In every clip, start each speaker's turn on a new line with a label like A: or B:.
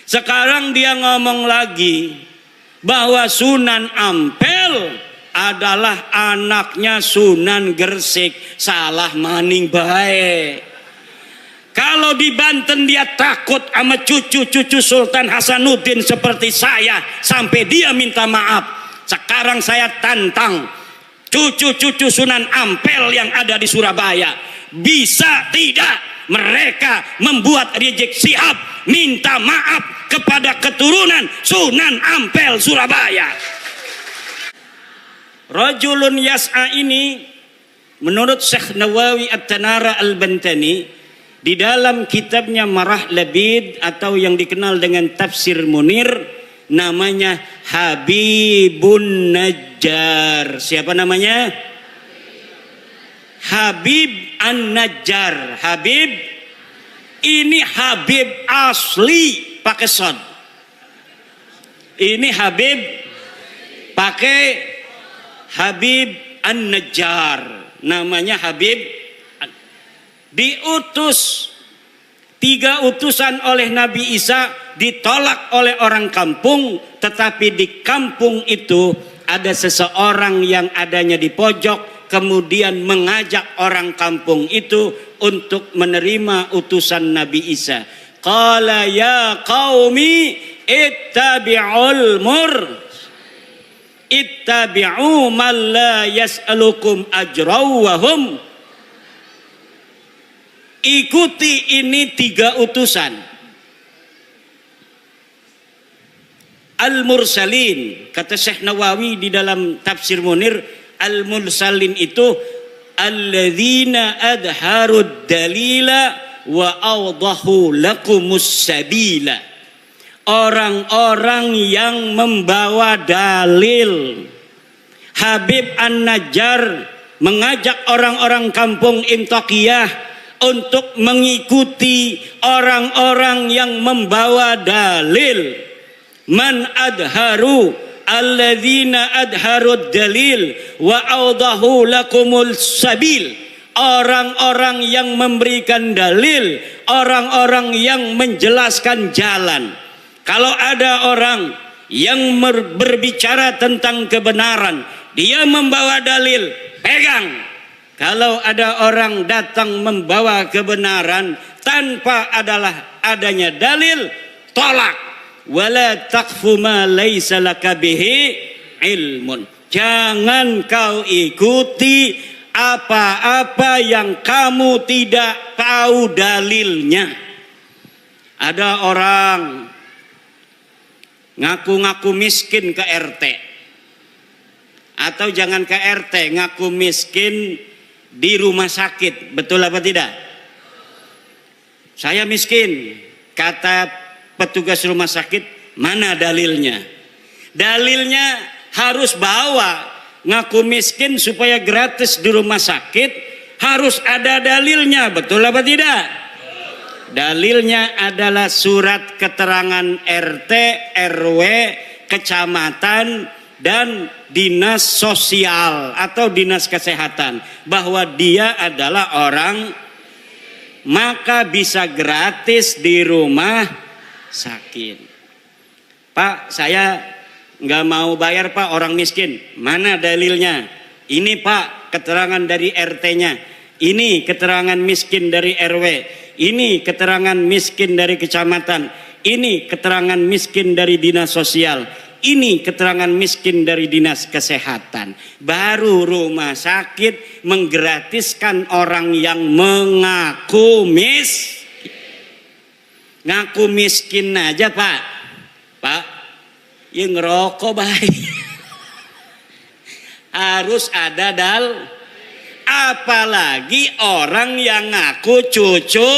A: Sekarang dia ngomong lagi bahwa Sunan Ampel adalah anaknya Sunan Gresik. Salah maning bae. Kalau di Banten dia takut sama cucu-cucu Sultan Hasanuddin seperti saya sampai dia minta maaf. Sekarang saya tantang cucu-cucu Sunan Ampel yang ada di Surabaya, bisa tidak mereka membuat Rizik Syihab minta maaf kepada keturunan Sunan Ampel Surabaya. Rajulun yas'a ini menurut Syekh Nawawi At-Tanara Al-Bantani di dalam kitabnya Marah Labid atau yang dikenal dengan Tafsir Munir, namanya Habibun Najjar. Siapa namanya? Habib An-Najjar. Habib ini Habib asli pakai sod. Ini Habib pakai Habib An-Najjar. Namanya Habib. Diutus 3 utusan oleh Nabi Isa, ditolak oleh orang kampung, tetapi di kampung itu ada seseorang yang adanya di pojok, kemudian mengajak orang kampung itu untuk menerima utusan Nabi Isa. Qala ya qaumi ittabi'ul ittabi'u man la yas'alukum ajraw wa hum. Ikuti ini 3 utusan. Al-Mursalin, kata Syekh Nawawi di dalam Tafsir Munir, Al-Mursalin itu alladzina adharud dalila wa awdahu lakumus sabila. Orang-orang yang membawa dalil. Habib An-Najjar mengajak orang-orang kampung Imtaqiyah untuk mengikuti orang-orang yang membawa dalil. Man adharu alladzina adharud dalil wa awdahu lakumul sabil. Orang-orang yang memberikan dalil, orang-orang yang menjelaskan jalan. Kalau ada orang yang berbicara tentang kebenaran, dia membawa dalil, pegang. Kalau ada orang datang membawa kebenaran tanpa adanya dalil, tolak. Wala taqfu ma laisa laka bihi ilmun. Jangan kau ikuti apa-apa yang kamu tidak tahu dalilnya. Ada orang ngaku-ngaku miskin ke RT. Atau jangan ke RT, ngaku miskin di rumah sakit. Betul apa tidak? Saya miskin, kata petugas rumah sakit. Mana dalilnya? Dalilnya harus bawa. Ngaku miskin supaya gratis di rumah sakit, harus ada dalilnya. Betul apa tidak? Dalilnya adalah surat keterangan RT, RW, kecamatan, dan dinas sosial atau dinas kesehatan bahwa dia adalah orang, maka bisa gratis di rumah sakit. Pak, saya nggak mau bayar Pak, orang miskin. Mana dalilnya? Ini Pak, keterangan dari RT-nya. Ini keterangan miskin dari RW. Ini keterangan miskin dari kecamatan. Ini keterangan miskin dari dinas sosial. Ini keterangan miskin dari dinas kesehatan. Baru rumah sakit menggratiskan orang yang mengaku miskin. Ngaku miskin aja Pak. Pak, yang ngerokok baik. Harus ada apalagi orang yang ngaku cucu.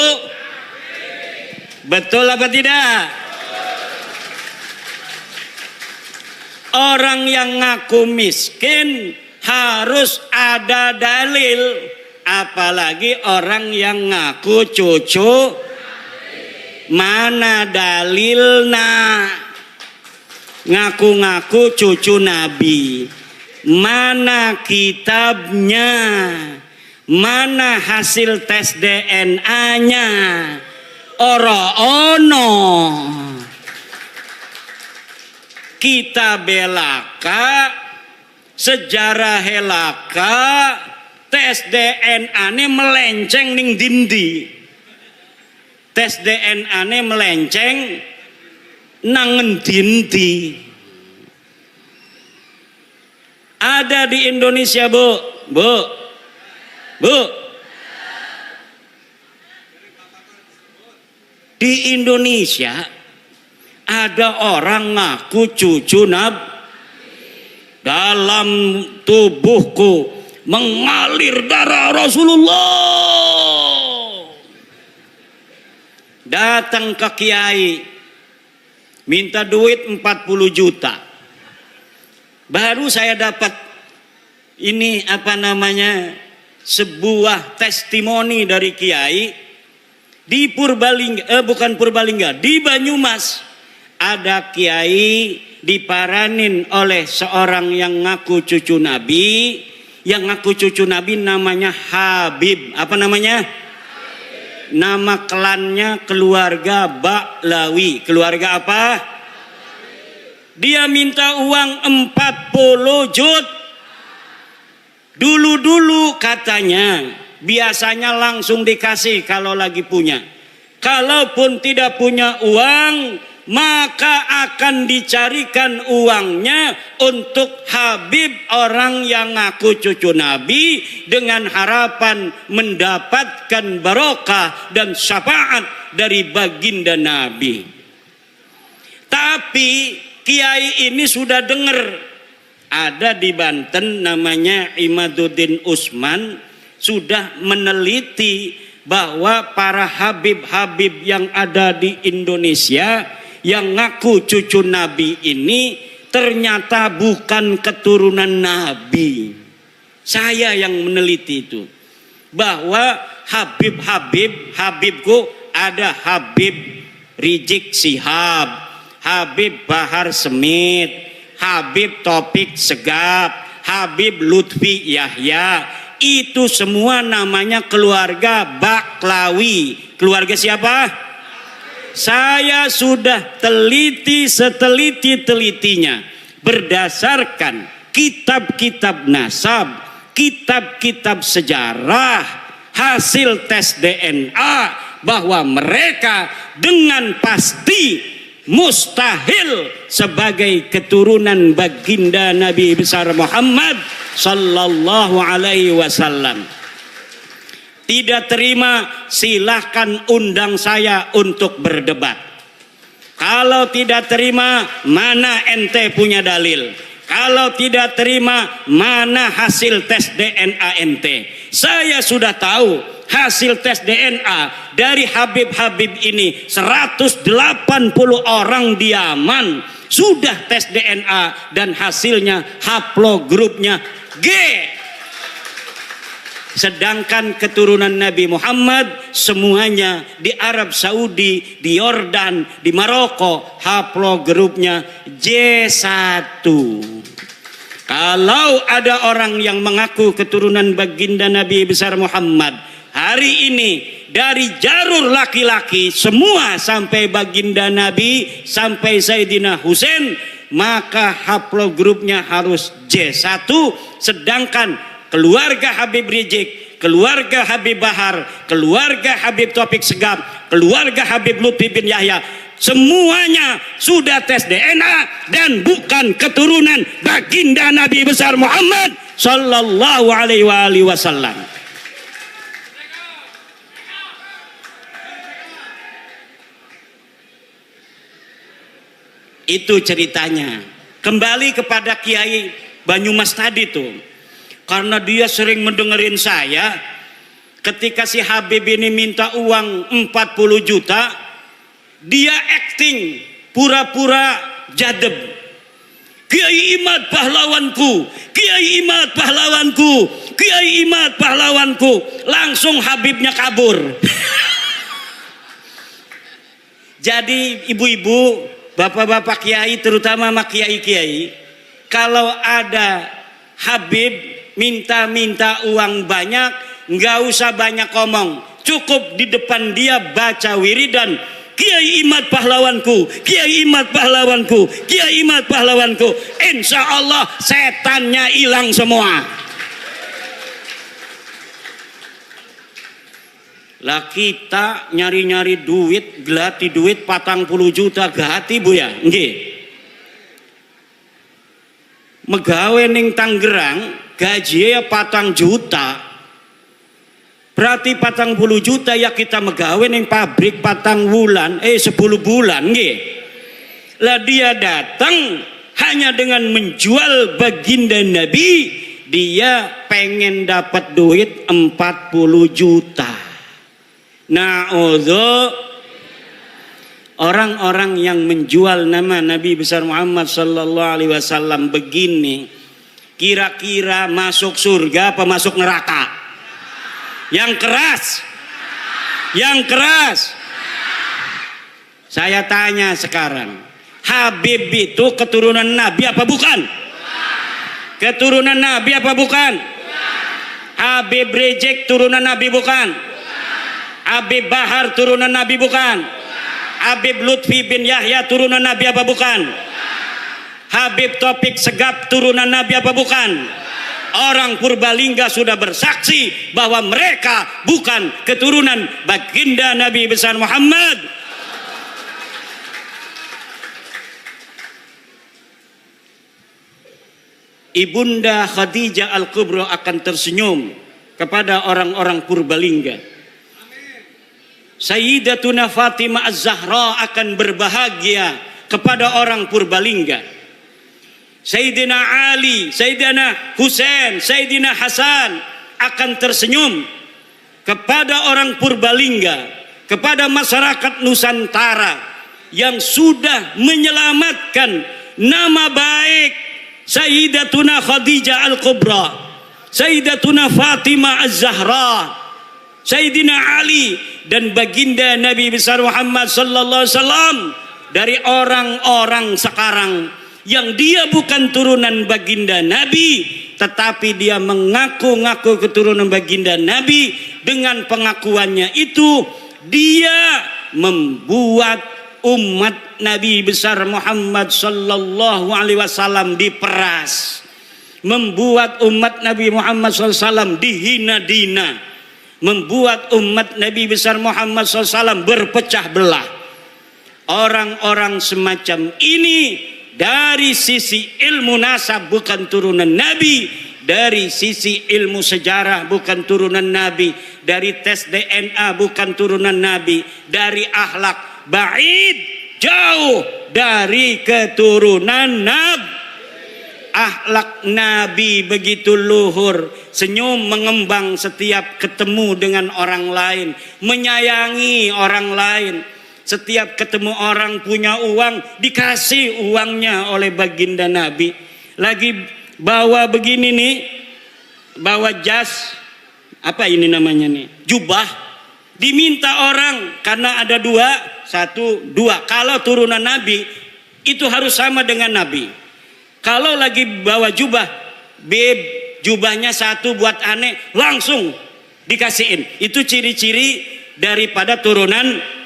A: Betul apa tidak? Orang yang ngaku miskin harus ada dalil, apalagi orang yang ngaku cucu. Mana dalilnya? Ngaku-ngaku cucu Nabi. Mana kitabnya? Mana hasil tes DNA-nya? Ora ono. kita belaka, sejarah helaka, tes DNA ne melenceng ning dindi. Tes DNA ne melenceng nangen dindi. Ada di Indonesia, Bu. Di Indonesia ada orang ngaku cucu Nabi. Dalam tubuhku mengalir darah Rasulullah. Datang ke kiai, minta duit 40 juta. Baru saya dapat ini sebuah testimoni dari kiai di Purbalingga, bukan Purbalingga, di Banyumas. Ada kiai diparanin oleh seorang yang ngaku cucu Nabi. Yang ngaku cucu Nabi namanya Habib. Apa namanya? Habib. Nama klannya keluarga Baklawi. Keluarga apa? Dia minta uang 40 juta. Dulu-dulu katanya biasanya langsung dikasih kalau lagi punya. Kalaupun tidak punya uang, maka akan dicarikan uangnya untuk Habib, orang yang ngaku cucu Nabi, dengan harapan mendapatkan barokah dan syafaat dari baginda Nabi. Tapi kiai ini sudah dengar, ada di Banten namanya Imaduddin Usman, sudah meneliti bahwa para habib-habib yang ada di Indonesia yang ngaku cucu Nabi ini ternyata bukan keturunan Nabi. Saya yang meneliti itu, bahwa Habibku ada Habib Rizik Sihab, Habib Bahar Smith, Habib Topik Segap, Habib Lutfi Yahya. Itu semua namanya keluarga Baklawi. Keluarga siapa? Saya sudah teliti seteliti-telitinya berdasarkan kitab-kitab nasab, kitab-kitab sejarah, hasil tes DNA, bahwa mereka dengan pasti mustahil sebagai keturunan baginda Nabi besar Muhammad sallallahu alaihi wasallam. Tidak terima, silahkan undang saya untuk berdebat. Kalau tidak terima, mana ente punya dalil? Kalau tidak terima, mana hasil tes DNA ente? Saya sudah tahu hasil tes DNA dari Habib-habib ini. 180 orang di Yaman sudah tes DNA dan hasilnya haplogrupnya G. Sedangkan keturunan Nabi Muhammad semuanya di Arab Saudi, di Yordan, di Maroko, haplogrupnya J1. Kalau ada orang yang mengaku keturunan baginda Nabi besar Muhammad hari ini dari jalur laki-laki semua sampai baginda Nabi sampai Sayyidina Husain, maka haplogrupnya harus J1. Sedangkan keluarga Habib Rizik, keluarga Habib Bahar, keluarga Habib Topik Segap, keluarga Habib Lutfi bin Yahya, semuanya sudah tes DNA dan bukan keturunan baginda Nabi besar Muhammad sallallahu alaihi wasallam. Itu ceritanya. Kembali kepada Kiai Banyumas tadi tuh. Karena dia sering mendengerin saya, ketika si Habib ini minta uang 40 juta, dia acting pura-pura jadeb. Kiai Imad pahlawanku, Kiai Imad pahlawanku, Kiai Imad pahlawanku. Langsung Habibnya kabur. Jadi ibu-ibu, bapak-bapak kiai, terutama sama kiai-kiai, kalau ada Habib minta uang banyak, nggak usah banyak ngomong, cukup di depan dia baca wiridan, Kiai Imad pahlawanku, Kiai Imad pahlawanku, Kiai Imad pahlawanku. Insya Allah setannya hilang semua. Lah kita nyari-nyari duit, gelati duit 40 juta gati bu ya, nggih. Megawe ning Tangerang gaji 4 juta. Berarti 40 juta ya kita megawe ning pabrik 4 bulan, 10 bulan nggih. Lah dia datang hanya dengan menjual baginda Nabi, dia pengen dapat duit 40 juta. Nah, orang-orang yang menjual nama Nabi besar Muhammad sallallahu alaihi wasallam begini, kira-kira masuk surga apa masuk neraka? Yang keras. Saya tanya sekarang, Habib itu keturunan Nabi apa bukan? Keturunan Nabi apa bukan? Habib Rizik turunan Nabi bukan? Habib Bahar turunan Nabi bukan? Habib Lutfi bin Yahya turunan Nabi apa bukan? Habib Taufik Segaf turunan Nabi apa bukan? Orang Purbalingga sudah bersaksi bahwa mereka bukan keturunan baginda Nabi besar Muhammad. Ibunda Khadijah Al-Kubra akan tersenyum kepada orang-orang Purbalingga. Sayyidatuna Fatimah Az-Zahra akan berbahagia kepada orang Purbalingga. Sayyidina Ali, Sayyidina Husain, Sayyidina Hasan akan tersenyum kepada orang Purbalingga, kepada masyarakat Nusantara yang sudah menyelamatkan nama baik Sayyidatuna Khadijah Al-Kubra, Sayyidatuna Fatimah Az-Zahra, Sayyidina Ali dan baginda Nabi besar Muhammad sallallahu alaihi wasallam dari orang-orang sekarang yang dia bukan turunan baginda Nabi, tetapi dia mengaku-ngaku keturunan baginda Nabi. Dengan pengakuannya itu dia membuat umat Nabi besar Muhammad sallallahu alaihi wasallam diperas, membuat umat Nabi Muhammad sallallahu alaihi wasallam dihina-dina, membuat umat Nabi besar Muhammad sallallahu alaihi wasallam berpecah belah. Orang-orang semacam ini dari sisi ilmu nasab bukan turunan Nabi, dari sisi ilmu sejarah bukan turunan Nabi, dari tes DNA bukan turunan Nabi, dari akhlak ba'id, jauh dari keturunan Nabi. Akhlak Nabi begitu luhur, senyum mengembang setiap ketemu dengan orang lain, menyayangi orang lain. Setiap ketemu orang punya uang, dikasih uangnya oleh baginda Nabi. Lagi bawa begini nih, bawa jas, apa ini namanya nih, jubah. Diminta orang karena ada satu, dua. Kalau turunan Nabi itu harus sama dengan Nabi. Kalau lagi bawa jubah, jubahnya satu buat aneh, langsung dikasihin. Itu ciri-ciri daripada turunan.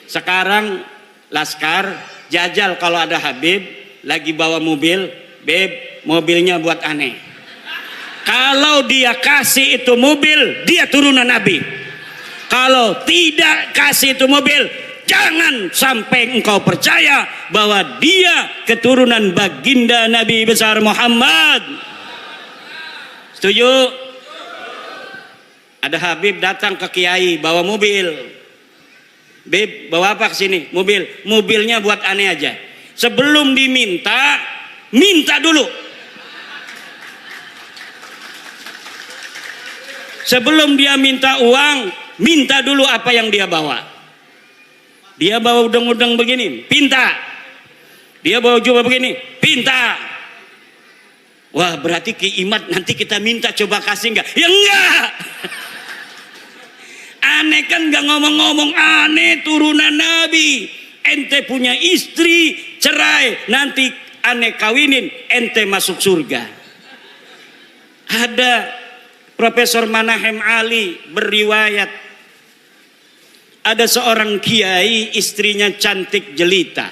A: Sekarang Laskar jajal kalau ada Habib lagi bawa mobil, mobilnya buat aneh. Kalau dia kasih itu mobil, dia turunan Nabi. Kalau tidak kasih itu mobil, jangan sampai engkau percaya bahwa dia keturunan baginda Nabi besar Muhammad. Setuju? Ada Habib datang ke Kiai bawa mobil. Beb, bawa apa ke sini? Mobilnya buat aneh aja. Sebelum diminta, minta dulu. Sebelum dia minta uang, minta dulu apa yang dia bawa. Dia bawa udang-udang begini, pinta. Dia bawa jubah begini, pinta. Wah, berarti Ki Imad nanti kita minta coba kasih enggak? Ya enggak. Aneh kan gak ngomong-ngomong, aneh turunan Nabi. Ente punya istri, cerai, nanti aneh kawinin, ente masuk surga. Ada Profesor Manahem Ali berriwayat, ada seorang kiai, istrinya cantik jelita.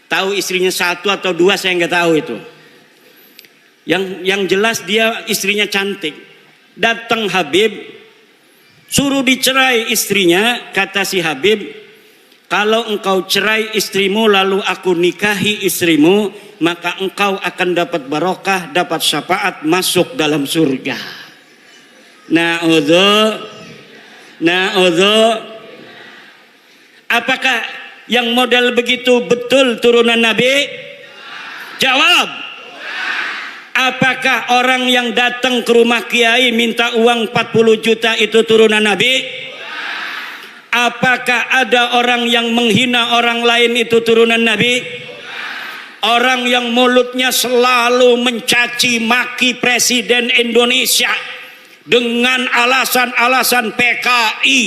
A: Tahu istrinya satu atau dua saya nggak tahu itu. Yang jelas dia istrinya cantik. Datang Habib, suruh dicerai istrinya. Kata si Habib, kalau engkau cerai istrimu lalu aku nikahi istrimu, maka engkau akan dapat barokah, dapat syafaat, masuk dalam surga. Na'udzu. Apakah yang model begitu betul turunan Nabi? Jawab. Apakah orang yang datang ke rumah kiai minta uang 40 juta itu turunan Nabi? Apakah ada orang yang menghina orang lain itu turunan Nabi? Orang yang mulutnya selalu mencaci maki Presiden Indonesia dengan alasan-alasan PKI,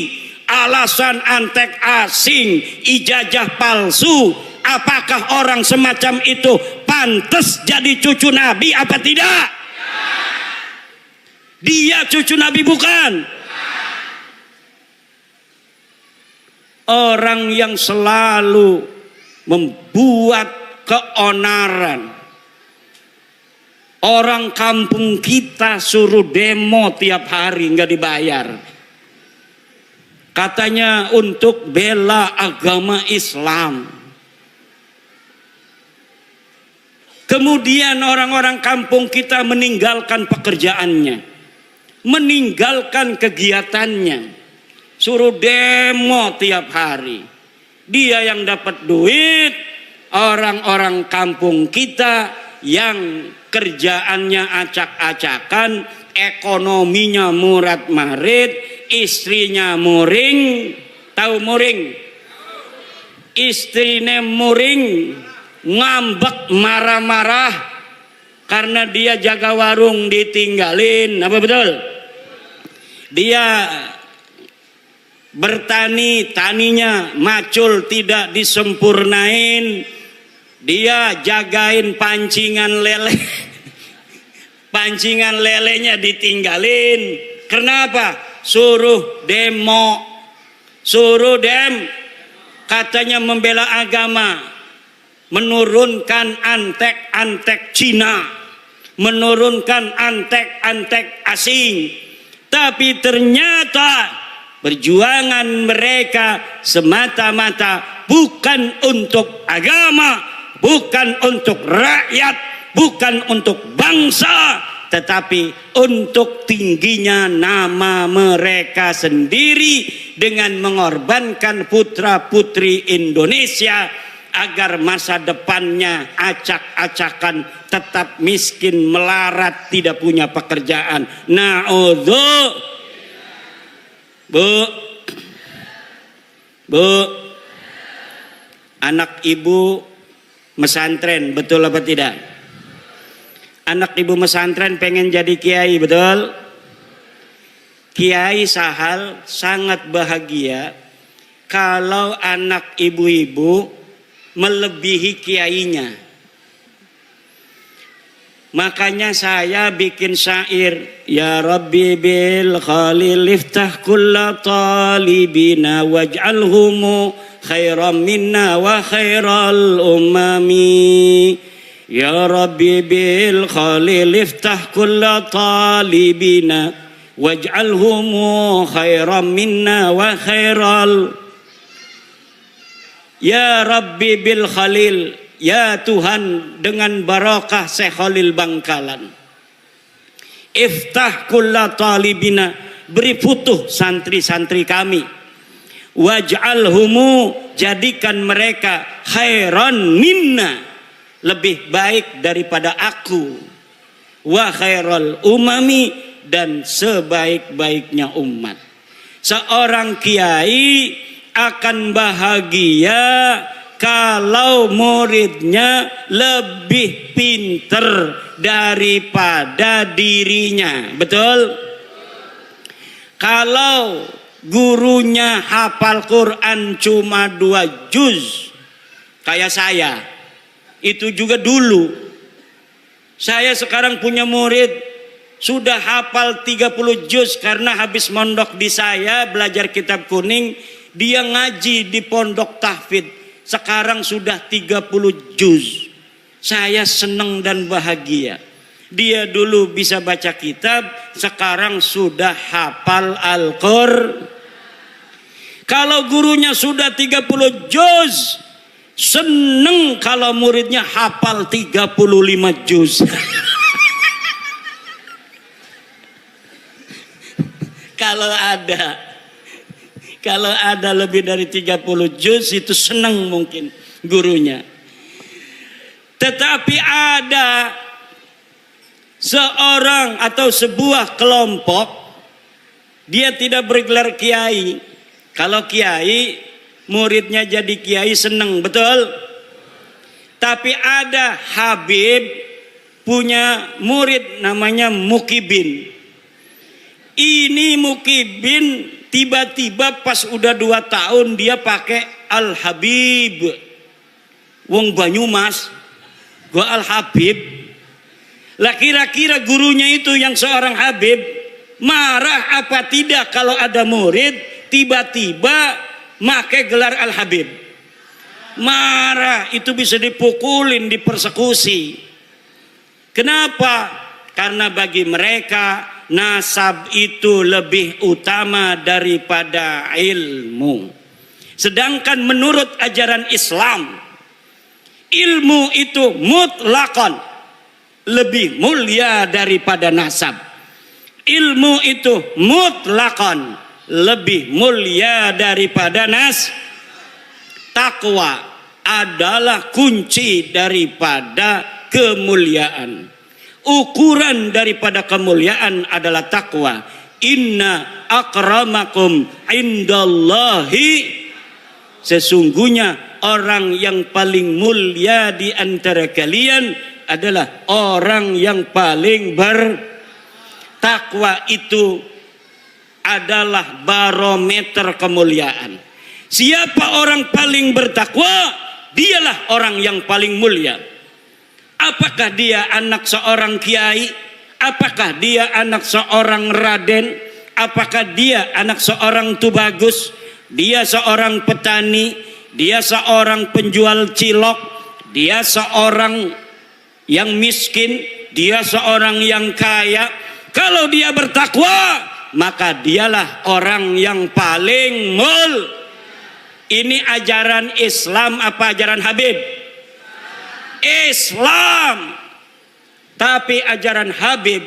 A: alasan antek asing, ijazah palsu. Apakah orang semacam itu pantas jadi cucu Nabi apa tidak? Dia cucu Nabi bukan? Orang yang selalu membuat keonaran. Orang kampung kita suruh demo tiap hari nggak dibayar. Katanya untuk bela agama Islam. Kemudian orang-orang kampung kita meninggalkan pekerjaannya, meninggalkan kegiatannya, suruh demo tiap hari. Dia yang dapat duit, orang-orang kampung kita yang kerjaannya acak-acakan, ekonominya murat-marit, istrinya muring. Tahu muring? Istrinya muring, ngambek, marah-marah karena dia jaga warung ditinggalin. Apa betul? Dia bertani, taninya macul tidak disempurnain. Dia jagain pancingan lele. Pancingan lelenya ditinggalin. Kenapa? Suruh demo. Katanya membela agama. Menurunkan antek-antek Cina, menurunkan antek-antek asing. Tapi ternyata perjuangan mereka semata-mata bukan untuk agama, bukan untuk rakyat, bukan untuk bangsa, tetapi untuk tingginya nama mereka sendiri dengan mengorbankan putra-putri Indonesia agar masa depannya acak-acakan, tetap miskin, melarat, tidak punya pekerjaan. Na'udzu. Bu, anak ibu mesantren, betul apa tidak? Anak ibu mesantren pengen jadi kiai, betul? Kiai Sahal sangat bahagia kalau anak ibu-ibu melebihi kiainya. Makanya saya bikin syair, ya Rabbi bil khalil iftah kulla talibina waj'alhumu khairan minna wa khairal umami. Ya Rabbi bil khalil iftah kulla talibina waj'alhumu khairan minna wa khairal. Ya Rabbi bil Khalil, ya Tuhan dengan barakah Syekh Khalil Bangkalan. Iftah kulla talibina, beri futuh santri-santri kami. Waj'alhumu, jadikan mereka khairan minna, lebih baik daripada aku. Wa khairal umami, dan sebaik-baiknya umat. Seorang kiai akan bahagia kalau muridnya lebih pinter daripada dirinya. Betul? Kalau gurunya hafal Quran cuma 2 juz, kayak saya, itu juga dulu. Saya sekarang punya murid sudah hafal 30 juz karena habis mondok di saya belajar kitab kuning, dia ngaji di pondok tahfidz. Sekarang sudah 30 juz. Saya senang dan bahagia. Dia dulu bisa baca kitab, sekarang sudah hafal Al-Qur'an. Kalau gurunya sudah 30 juz, seneng kalau muridnya hafal 35 juz. Kalau ada lebih dari 30 juz itu seneng mungkin gurunya. Tetapi ada seorang atau sebuah kelompok, dia tidak bergelar kiai. Kalau kiai, muridnya jadi kiai seneng, betul? Tapi ada Habib punya murid namanya Mukibin. Ini Mukibin tiba-tiba pas udah 2 tahun dia pakai Al-Habib. Wong Banyumas, gua Al-Habib. Lah kira-kira gurunya itu yang seorang Habib marah apa tidak kalau ada murid tiba-tiba make gelar Al-Habib? Marah, itu bisa dipukulin, dipersekusi. Kenapa? Karena bagi mereka nasab itu lebih utama daripada ilmu. Sedangkan menurut ajaran Islam, ilmu itu mutlakon lebih mulia daripada nasab. Ilmu itu mutlakon lebih mulia daripada takwa adalah kunci daripada kemuliaan. Ukuran daripada kemuliaan adalah takwa. Inna akramakum indallahi, sesungguhnya orang yang paling mulia di antara kalian adalah orang yang paling bertakwa. Itu adalah barometer kemuliaan. Siapa orang paling bertakwa, dialah orang yang paling mulia. Apakah dia anak seorang kiai? Apakah dia anak seorang raden? Apakah dia anak seorang tubagus? Dia seorang petani? Dia seorang penjual cilok? Dia seorang yang miskin? Dia seorang yang kaya? Kalau dia bertakwa, maka dialah orang yang paling Ini ajaran Islam apa ajaran Habib? Islam. Tapi ajaran Habib,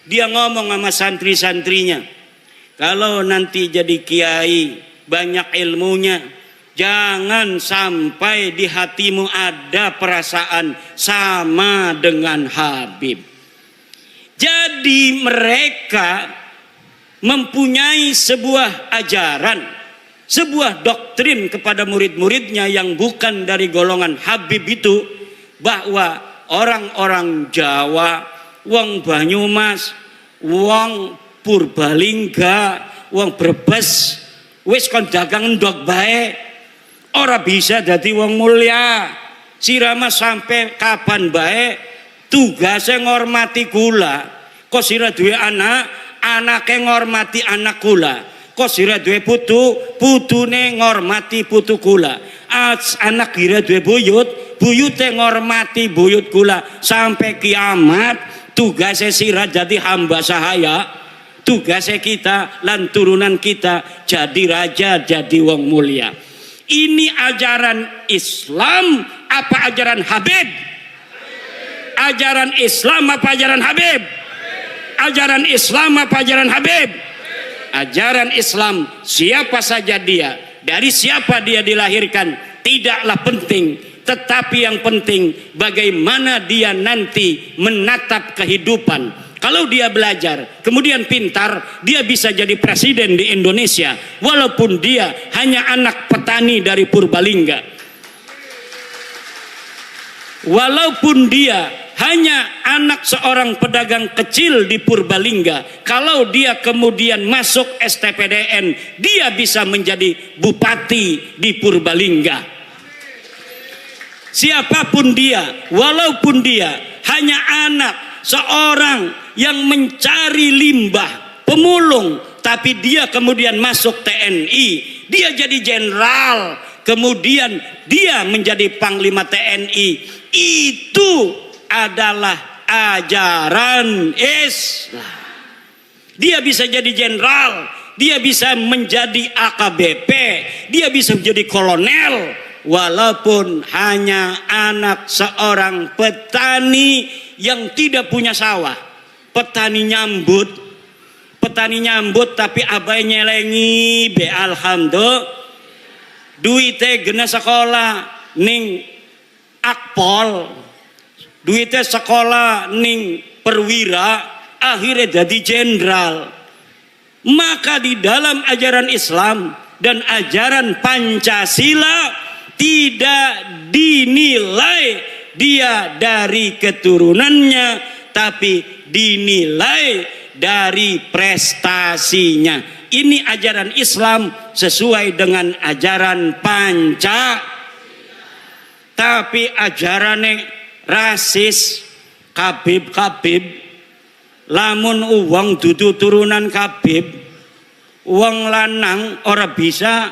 A: dia ngomong sama santri-santrinya, kalau nanti jadi kiai banyak ilmunya, jangan sampai di hatimu ada perasaan sama dengan Habib. Jadi mereka mempunyai sebuah ajaran, sebuah doktrin kepada murid-muridnya yang bukan dari golongan Habib itu, bahwa orang-orang Jawa, wong Banyumas, wong Purbalingga, wong Brebes, wis kon dagang ndok bae, ora bisa dadi wong mulia. Sirama sampai kapan bae tugasnya ngormati kula. Kok sira duwe anak, anake ngormati anak kula. Kok sira duwe putu, putune ngormati putu kula. Anak kira duwe buyut, buyute ngormati buyut kula. Sampai kiamat tugasnya sira jadi hamba sahaya. Tugasnya kita lan turunan kita jadi raja, jadi wong mulia. Ini ajaran Islam apa ajaran Habib? Ajaran Islam apa ajaran Habib? Ajaran Islam apa ajaran Habib? Ajaran Islam, siapa saja dia, dari siapa dia dilahirkan, tidaklah penting. Tetapi yang penting bagaimana dia nanti menatap kehidupan. Kalau dia belajar, kemudian pintar, dia bisa jadi presiden di Indonesia. Walaupun dia hanya anak petani dari Purbalingga. Walaupun dia hanya anak seorang pedagang kecil di Purbalingga, kalau dia kemudian masuk STPDN, dia bisa menjadi bupati di Purbalingga. Siapapun dia, walaupun dia hanya anak seorang yang mencari limbah, pemulung, tapi dia kemudian masuk TNI, dia jadi jenderal, kemudian dia menjadi panglima TNI. Itu adalah ajaran Islam. Dia bisa jadi jenderal, dia bisa menjadi AKBP, dia bisa menjadi kolonel, walaupun hanya anak seorang petani yang tidak punya sawah. Petani nyambut tapi abai nyelengi be alhamdulillah duite gena sekolah ning akpol, duite sekolah ning perwira, akhirnya jadi jenderal. Maka di dalam ajaran Islam dan ajaran Pancasila tidak dinilai dia dari keturunannya, tapi dinilai dari prestasinya. Ini ajaran Islam sesuai dengan ajaran Pancasila. Tapi ajarannya rasis, kabib, lamun uang dudu turunan kabib, uang lanang ora bisa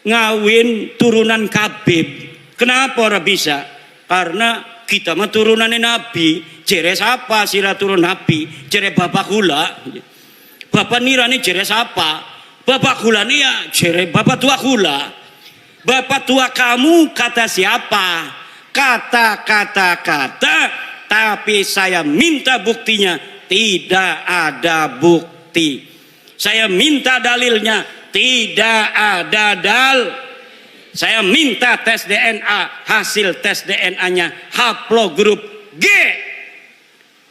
A: ngawin turunan kabib. Kenapa ora bisa? Karena kita mah turunannya Nabi. Jere siapa sira turun Nabi? Jere bapak kula. Bapak nirani jere siapa? Bapak kula nih ya jere bapak tua kula. Bapak tua kamu kata siapa? Kata, tapi saya minta buktinya. Tidak ada bukti. Saya minta dalilnya. Tidak ada Saya minta tes DNA, hasil tes DNA-nya haplogrup G.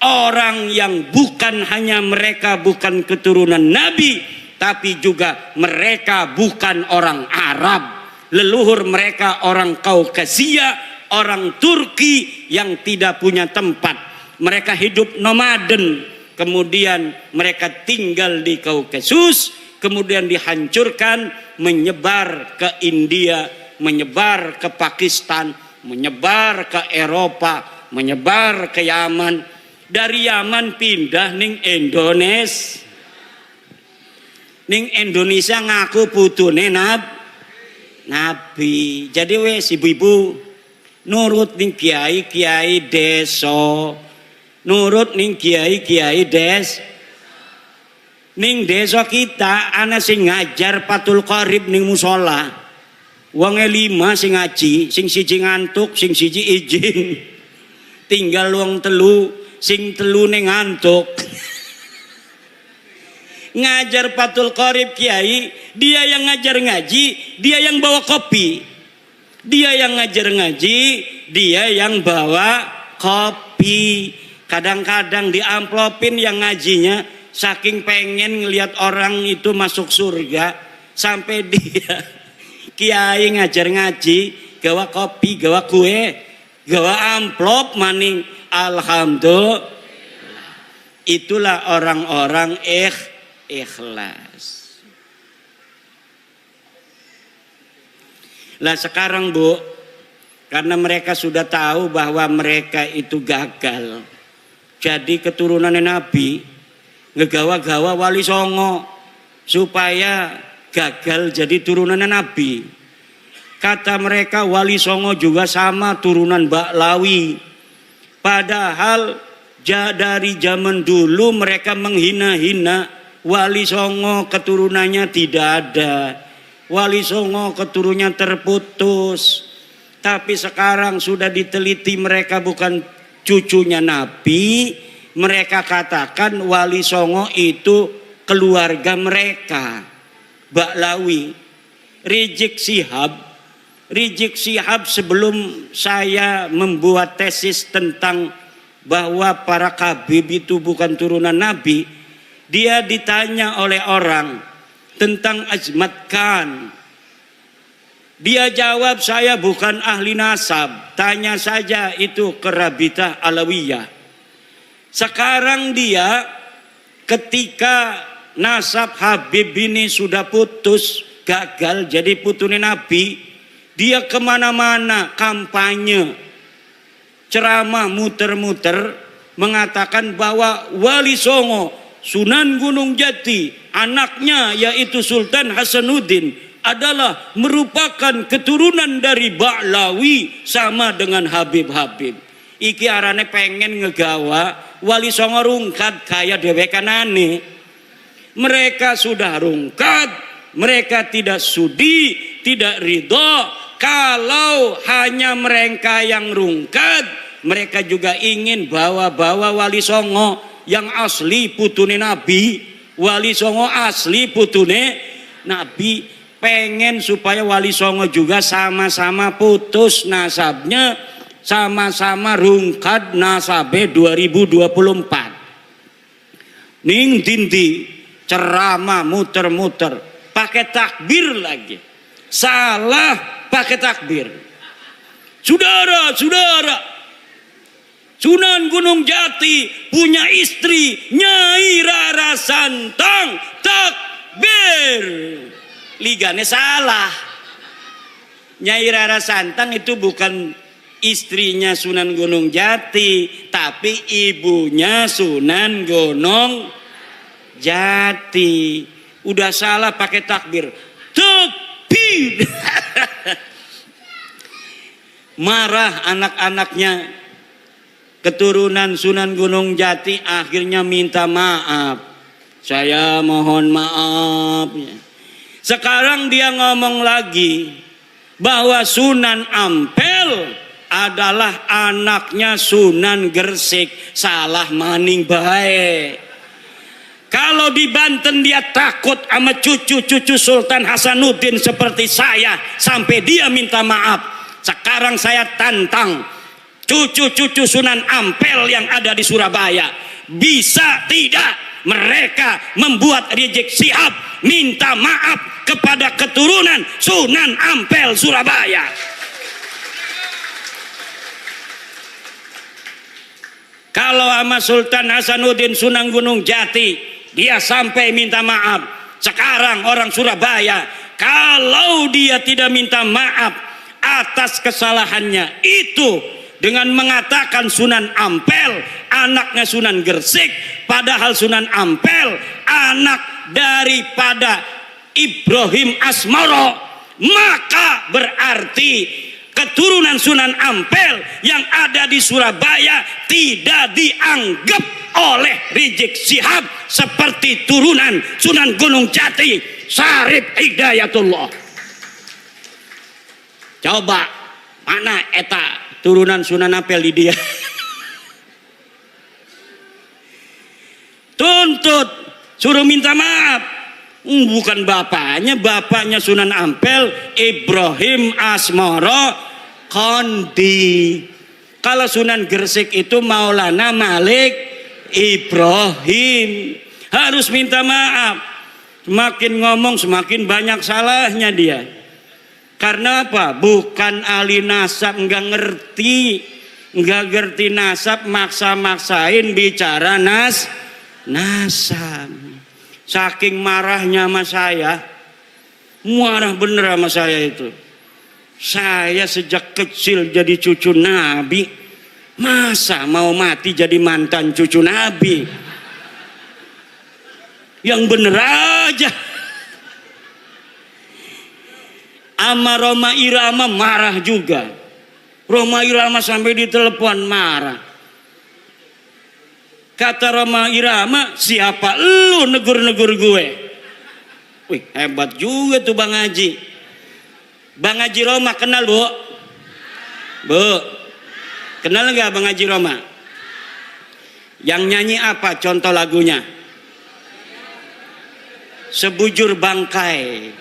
A: Orang yang bukan hanya mereka bukan keturunan Nabi, tapi juga mereka bukan orang Arab. Leluhur mereka orang Kaukasia, orang Turki yang tidak punya tempat. Mereka hidup nomaden, kemudian mereka tinggal di Kaukasus, kemudian dihancurkan, menyebar ke India, menyebar ke Pakistan, menyebar ke Eropa, menyebar ke Yaman. Dari Yaman pindah ning Indonesia. Ning Indonesia ngaku putune Nabi. Jadi wes ibu-ibu nurut ning kiai desa, nurut ning kiai ning desa kita ana sing ngajar Fathul Qorib ning musola. Wonge 5 sing ngaji, sing siji ngantuk, sing siji izin. Tinggal wong telu, sing telu ning ngantuk. Ngajar Fathul Qorib kiai, dia yang ngajar ngaji, dia yang bawa kopi. Dia yang ngajar ngaji, dia yang bawa kopi. Kadang-kadang diamplopin yang ngajinya. Saking pengen ngelihat orang itu masuk surga, sampai dia kiai ngajar ngaji, gawa kopi, gawa kue, gawa amplop maning. Alhamdulillah. Itulah orang-orang ikhlas. Lah sekarang Bu, karena mereka sudah tahu bahwa mereka itu gagal jadi keturunannya Nabi, ngegawa-gawa Wali Songo supaya gagal jadi turunan Nabi. Kata mereka Wali Songo juga sama turunan Baklawi. Padahal dari zaman dulu mereka menghina-hina Wali Songo, keturunannya tidak ada. Wali Songo keturunannya terputus. Tapi sekarang sudah diteliti mereka bukan cucunya Nabi. Mereka katakan Wali Songo itu keluarga mereka, Baklawi. Rizik Syihab sebelum saya membuat tesis tentang bahwa para kabib itu bukan turunan Nabi, dia ditanya oleh orang tentang Azmat Khan. Dia jawab, saya bukan ahli nasab, tanya saja itu ke Rabitah Alawiyah. Sekarang dia ketika nasab Habib ini sudah putus, gagal jadi putune Nabi, dia kemana-mana kampanye, ceramah muter-muter mengatakan bahwa Wali Songo Sunan Gunung Jati, anaknya yaitu Sultan Hasanuddin adalah merupakan keturunan dari Ba'lawi sama dengan Habib-Habib. Iki arane pengen ngegawa Wali Songo rungkat kayak dewekanane. Mereka sudah rungkat, mereka tidak sudi, tidak ridho. Kalau hanya mereka yang rungkat, mereka juga ingin bawa-bawa Wali Songo yang asli putune Nabi. Wali Songo asli putune Nabi. Pengen supaya Wali Songo juga sama-sama putus nasabnya, sama-sama rungkat nasabe 2024. Ning dindi ceramah muter-muter pakai takbir lagi. Salah pakai takbir. Saudara-saudara, Sunan Gunung Jati punya istri Nyai Rara Santang. Takbir. Ligane salah. Nyai Rara Santang itu bukan istrinya Sunan Gunung Jati, tapi ibunya Sunan Gunung Jati. Udah salah pakai takbir. Takbir. Marah anak-anaknya, keturunan Sunan Gunung Jati akhirnya minta maaf. Saya mohon maaf. Sekarang dia ngomong lagi bahwa Sunan Ampel adalah anaknya Sunan Gresik. Salah maning bae. Kalau di Banten dia takut sama cucu-cucu Sultan Hasanuddin seperti saya sampai dia minta maaf. Sekarang saya tantang cucu-cucu Sunan Ampel yang ada di Surabaya, bisa tidak mereka membuat Rizik Syihab minta maaf kepada keturunan Sunan Ampel Surabaya? Kalau sama Sultan Hasanuddin Sunan Gunung Jati dia sampai minta maaf, sekarang orang Surabaya kalau dia tidak minta maaf atas kesalahannya itu dengan mengatakan Sunan Ampel anaknya Sunan Gresik, padahal Sunan Ampel anak daripada Ibrahim Asmoro, maka berarti keturunan Sunan Ampel yang ada di Surabaya tidak dianggap oleh Rizik Syihab seperti turunan Sunan Gunung Jati Syarif Hidayatullah. Coba mana eta turunan Sunan Ampel di dia? Tuntut, suruh minta maaf. Bukan bapaknya Sunan Ampel Ibrahim Asmoro Kondi. Kalau Sunan Gresik itu Maulana Malik Ibrahim. Harus minta maaf. Semakin ngomong semakin banyak salahnya dia. Karena apa? Bukan ahli nasab, nggak ngerti nasab, maksa-maksain bicara nasab. Saking marahnya sama saya, marah bener sama saya itu. Saya sejak kecil jadi cucu Nabi, masa mau mati jadi mantan cucu Nabi? Yang bener aja. Ama Roma Irama marah juga. Roma Irama sampai ditelepon marah. Kata Roma Irama, siapa lu negur-negur gue? Wih, hebat juga tuh Bang Haji. Bang Haji Roma kenal, Bu? Bu, kenal nggak Bang Haji Roma? Yang nyanyi apa contoh lagunya? Sebujur Bangkai.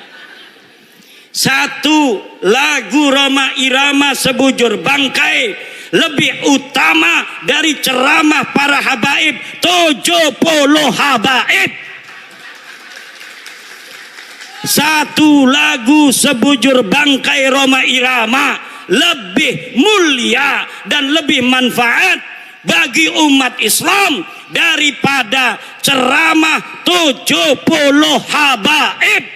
A: Satu lagu Roma Irama Sebujur Bangkai lebih utama dari ceramah para habaib 70 habaib. Satu lagu Sebujur Bangkai Roma Irama lebih mulia dan lebih manfaat bagi umat Islam daripada ceramah 70 habaib.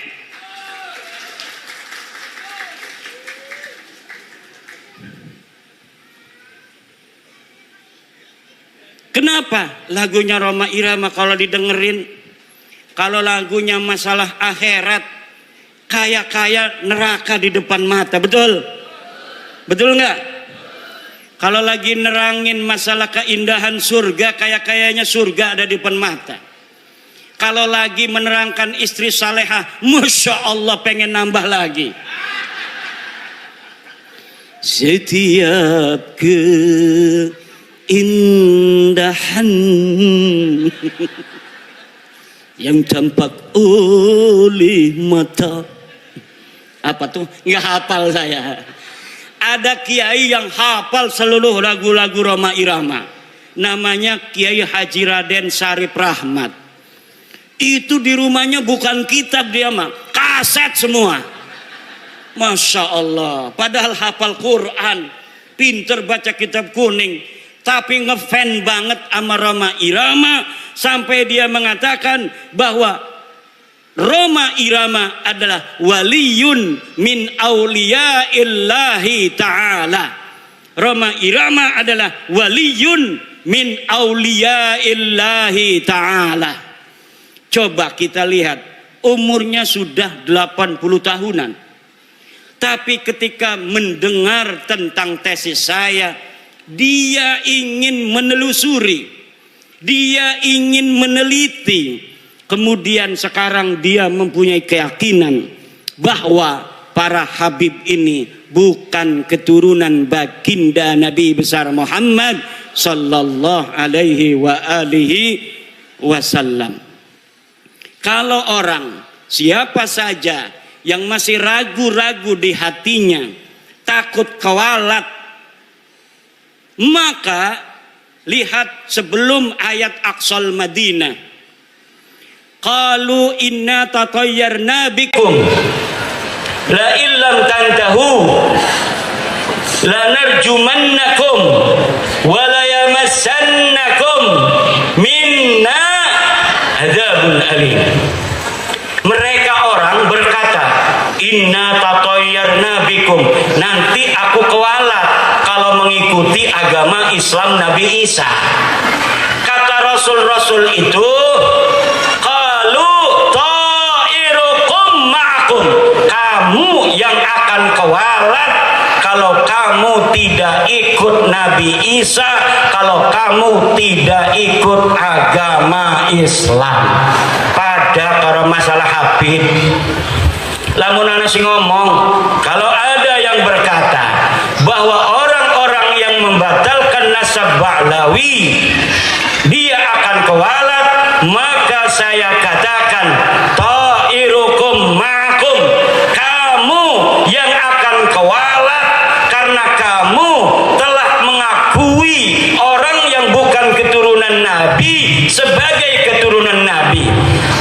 A: Kenapa lagunya Rhoma Irama kalau didengerin, kalau lagunya masalah akhirat, kayak neraka di depan mata, betul? Betul nggak? Kalau lagi nerangin masalah keindahan surga, kayaknya surga ada di depan mata. Kalau lagi menerangkan istri salehah, Masya Allah pengen nambah lagi. Setiap keindahan yang tampak oleh mata. Apa tuh? Nggak hafal saya. Ada kiai yang hafal seluruh lagu-lagu Rhoma Irama. Namanya Kiai Haji Raden Syarif Rahmat. Itu di rumahnya bukan kitab dia mah, kaset semua. Masya Allah. Padahal hafal Quran, pinter baca kitab kuning, tapi ngefan banget sama Rhoma Irama sampai dia mengatakan bahwa Rhoma Irama adalah waliyun min auliyaillahi ta'ala. Rhoma Irama adalah waliyun min auliyaillahi ta'ala. Coba kita lihat, umurnya sudah 80 tahunan. Tapi ketika mendengar tentang tesis saya, dia ingin menelusuri, dia ingin meneliti. Kemudian sekarang dia mempunyai keyakinan bahwa para habib ini bukan keturunan baginda Nabi besar Muhammad sallallahu alaihi wa alihi wasallam. Kalau orang siapa saja yang masih ragu-ragu di hatinya, takut kewalat, maka lihat sebelum ayat Aqsal Madinah. Qalu inna tatayyarna bikum la illam tantahu lanarjumannakum wa la yamassannakum minna adzabun alim. Mereka orang berkata, inna tatayyarna bikum, nanti aku kewalat kalau mengikuti agama Islam Nabi Isa. Kata rasul-rasul itu, kamu yang akan kewalat kalau kamu tidak ikut Nabi Isa, kalau kamu tidak ikut agama Islam. Pada kalau masalah habib, lamun ana sing ngomong, kalau ada yang berkata bahwa orang-orang yang membatalkan nasab Ba'lawi dia akan kewalat, maka saya katakan ta'irukum ma'akum, kamu yang akan kewalat karena kamu telah mengakui orang yang bukan keturunan Nabi sebagai keturunan Nabi.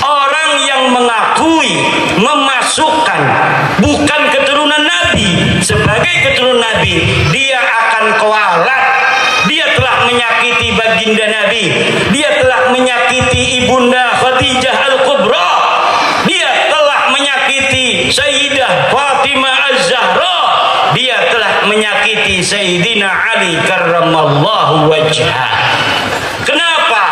A: Orang yang mengakui, memasukkan bukan keturunan Nabi sebagai keturunan Nabi, dia akan kewalat. Dia telah menyakiti baginda Nabi, dia telah menyakiti ibunda Khadijah Al-Kubra, dia telah menyakiti Sayyidah Fatimah Az-Zahra, dia telah menyakiti Sayyidina Ali karramallahu wajhah. Kenapa?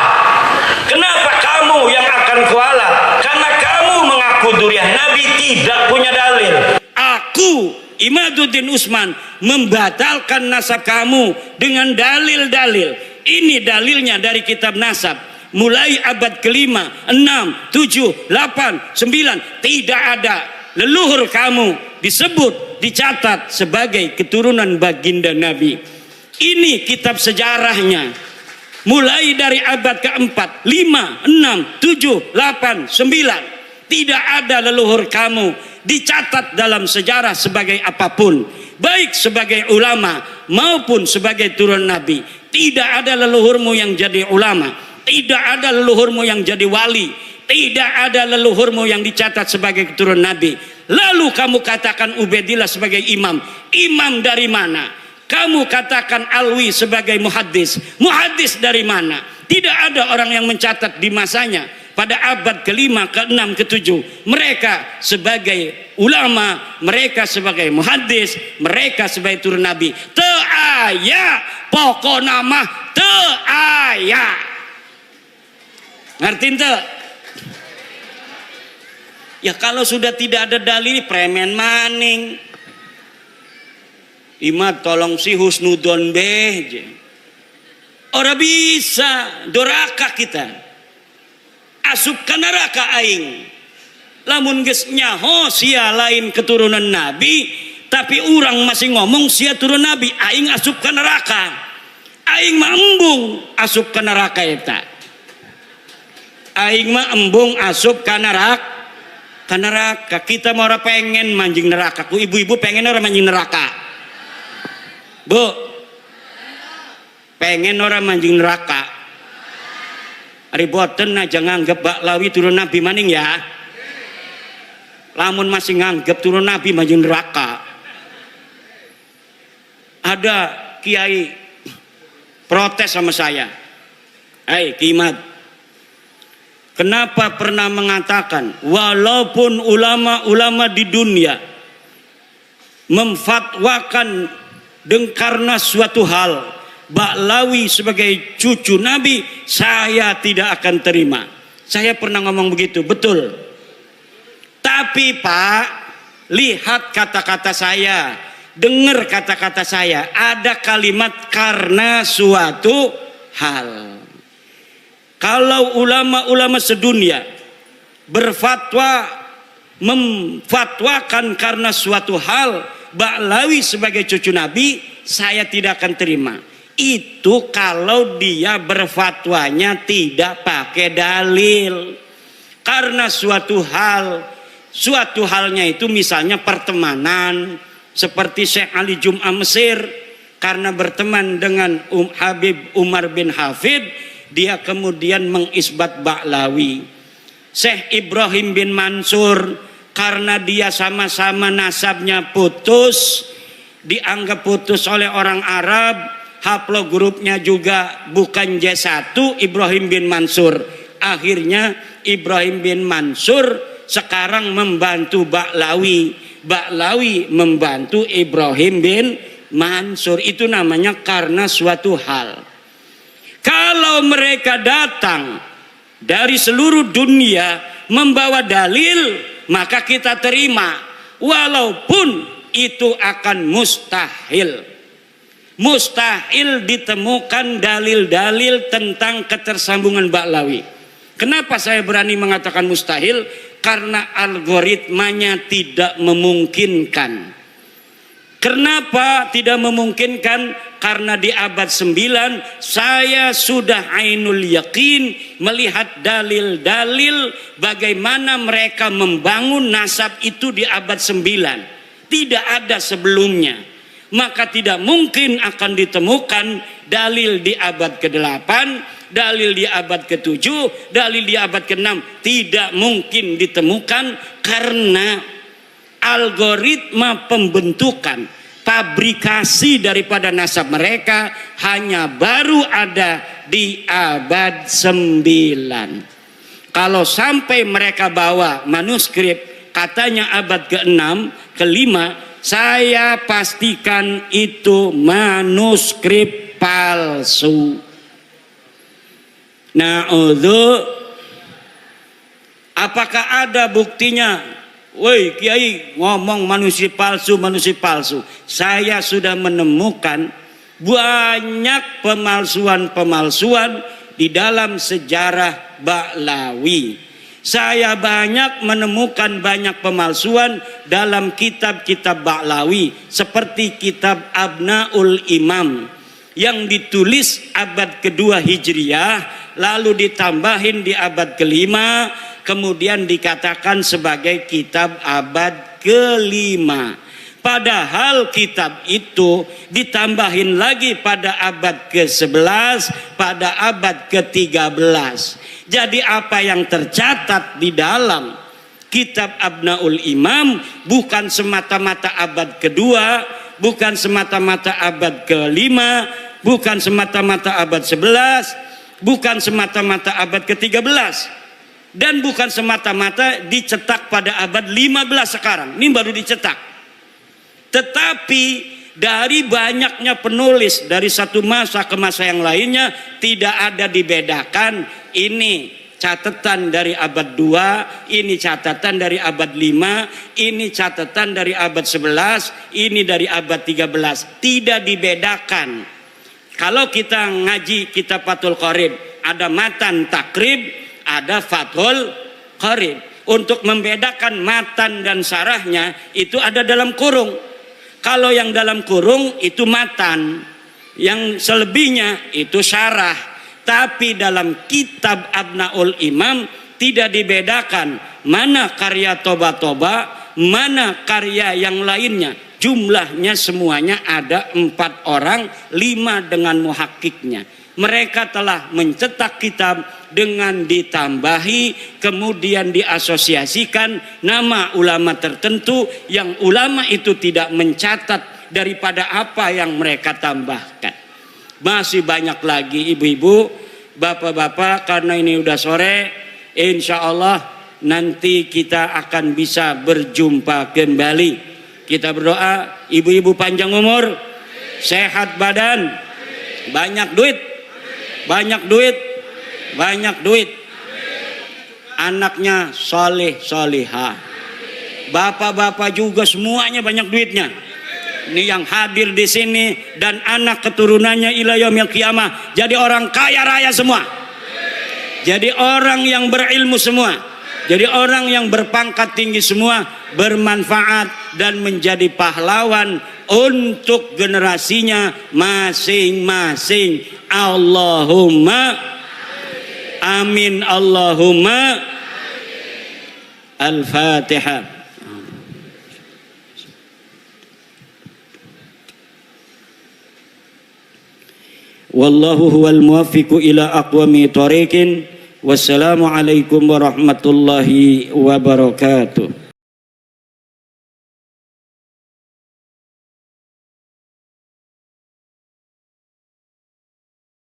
A: Kenapa kamu yang akan kualat? Karena kamu mengaku durian Nabi, tidak punya dalil. Aku Imaduddin Usman membatalkan nasab kamu dengan dalil-dalil. Ini dalilnya dari kitab nasab. Mulai abad kelima, 6, 7, 8, 9. Tidak ada leluhur kamu disebut, dicatat sebagai keturunan baginda Nabi. Ini kitab sejarahnya. Mulai dari abad keempat, 5, 6, 7, 8, 9. Tidak ada leluhur kamu dicatat dalam sejarah sebagai apapun, baik sebagai ulama maupun sebagai turun Nabi. Tidak ada leluhurmu yang jadi ulama, tidak ada leluhurmu yang jadi wali, tidak ada leluhurmu yang dicatat sebagai keturunan Nabi. Lalu kamu katakan Ubaidillah sebagai imam. Imam dari mana? Kamu katakan Alwi sebagai muhaddis. Muhaddis dari mana? Tidak ada orang yang mencatat di masanya pada abad kelima, keenam, ketujuh. Mereka sebagai ulama, mereka sebagai muhaddis, mereka sebagai turun Nabi. Teaya pokok nama teu aya. Ngerti teu? Ya kalau sudah tidak ada dalil premen maning. Imad tolong si husnudon beh. Ora bisa doraka kita. Asup ka neraka aing. Lamun geus nyaho sia lain keturunan nabi, tapi orang masih ngomong sia turun nabi, aing asup ka neraka. Aing mah embung asup ka neraka eta. Aing mah embung asup ka neraka. Kita mau ora pengen manjing neraka. Ku ibu-ibu pengen ora manjing neraka? Bu, pengen orang manjing neraka. Riboten aja nganggep Baklawi turun nabi maning ya. Lamun masih nganggep turun nabi manjing neraka. Ada kiai protes sama saya. Hai Kimat, kenapa pernah mengatakan walaupun ulama-ulama di dunia memfatwakan karena suatu hal Baklawi sebagai cucu Nabi, saya tidak akan terima. Saya pernah ngomong begitu, betul. Tapi Pak, lihat kata-kata saya, dengar kata-kata saya. Ada kalimat karena suatu hal. Kalau ulama-ulama sedunia berfatwa, memfatwakan karena suatu hal Baklawi sebagai cucu Nabi, saya tidak akan terima. Itu kalau dia berfatwanya tidak pakai dalil. Karena suatu halnya itu misalnya pertemanan, seperti Syekh Ali Jum'ah Mesir, karena berteman dengan Habib Umar bin Hafid, dia kemudian mengisbat Baklawi. Syekh Ibrahim bin Mansur, karena dia sama-sama nasabnya putus, dianggap putus oleh orang Arab, haplogrupnya juga bukan J1, Ibrahim bin Mansur. Akhirnya Ibrahim bin Mansur sekarang membantu Baklawi, Baklawi membantu Ibrahim bin Mansur. Itu namanya karena suatu hal. Kalau mereka datang dari seluruh dunia membawa dalil, maka kita terima, walaupun itu akan mustahil. Mustahil ditemukan dalil-dalil tentang ketersambungan Baklawi. Kenapa saya berani mengatakan mustahil? Karena algoritmanya tidak memungkinkan. Kenapa tidak memungkinkan? Karena di abad 9 saya sudah ainul yakin melihat dalil-dalil bagaimana mereka membangun nasab itu di abad 9. Tidak ada sebelumnya. Maka tidak mungkin akan ditemukan dalil di abad ke-8, dalil di abad ke-7, dalil di abad ke-6. Tidak mungkin ditemukan karena algoritma pembentukan, fabrikasi daripada nasab mereka hanya baru ada di abad 9. Kalau sampai mereka bawa manuskrip katanya abad ke-6, ke-5, saya pastikan itu manuskrip palsu. Apakah ada buktinya? Woi Kiai ngomong manusia palsu. Saya sudah menemukan banyak pemalsuan di dalam sejarah Baklawi. Saya banyak menemukan banyak pemalsuan dalam kitab-kitab Baklawi, seperti kitab Abnaul Imam yang ditulis abad kedua Hijriah, lalu ditambahin di abad kelima, kemudian dikatakan sebagai kitab abad kelima. Padahal kitab itu ditambahin lagi pada abad ke-11, pada abad ke-13. Jadi apa yang tercatat di dalam kitab Abnaul Imam bukan semata-mata abad kedua, bukan semata-mata abad kelima, bukan semata-mata abad 11, bukan semata-mata abad ke-13. Dan bukan semata-mata dicetak pada abad 15 sekarang. Ini baru dicetak. Tetapi Dari banyaknya penulis dari satu masa ke masa yang lainnya tidak ada dibedakan, ini catatan dari abad 2, ini catatan dari abad 5, ini catatan dari abad 11, ini dari abad 13. Tidak dibedakan. Kalau kita ngaji kitab Fathul Qorib, ada matan takrib, ada Fathul Qorib. Untuk membedakan matan dan sarahnya itu ada dalam kurung. Kalau yang dalam kurung itu matan, yang selebihnya itu syarah. Tapi dalam kitab Abnaul Imam tidak dibedakan mana karya Toba-Toba, mana karya yang lainnya. Jumlahnya semuanya ada 4 orang, 5 dengan muhakkiknya. Mereka telah mencetak kitab dengan ditambahi, kemudian diasosiasikan nama ulama tertentu yang ulama itu tidak mencatat daripada apa yang mereka tambahkan. Masih banyak lagi ibu-ibu, bapak-bapak, karena ini udah sore, insya Allah nanti kita akan bisa berjumpa kembali. Kita berdoa, ibu-ibu panjang umur, sehat badan, banyak duit, banyak duit, banyak duit, anaknya soleh solihah, bapak-bapak juga semuanya banyak duitnya. Ini yang hadir di sini dan anak keturunannya ila yaumil qiyamah jadi orang kaya raya semua, jadi orang yang berilmu semua, jadi orang yang berpangkat tinggi semua, bermanfaat dan menjadi pahlawan untuk generasinya masing-masing. Allahumma amin, Allahumma. Al-Fatihah. Wallahu huwal muwaffiqu ila aqwami thoriqin. Wassalamu alaikum warahmatullahi wabarakatuh.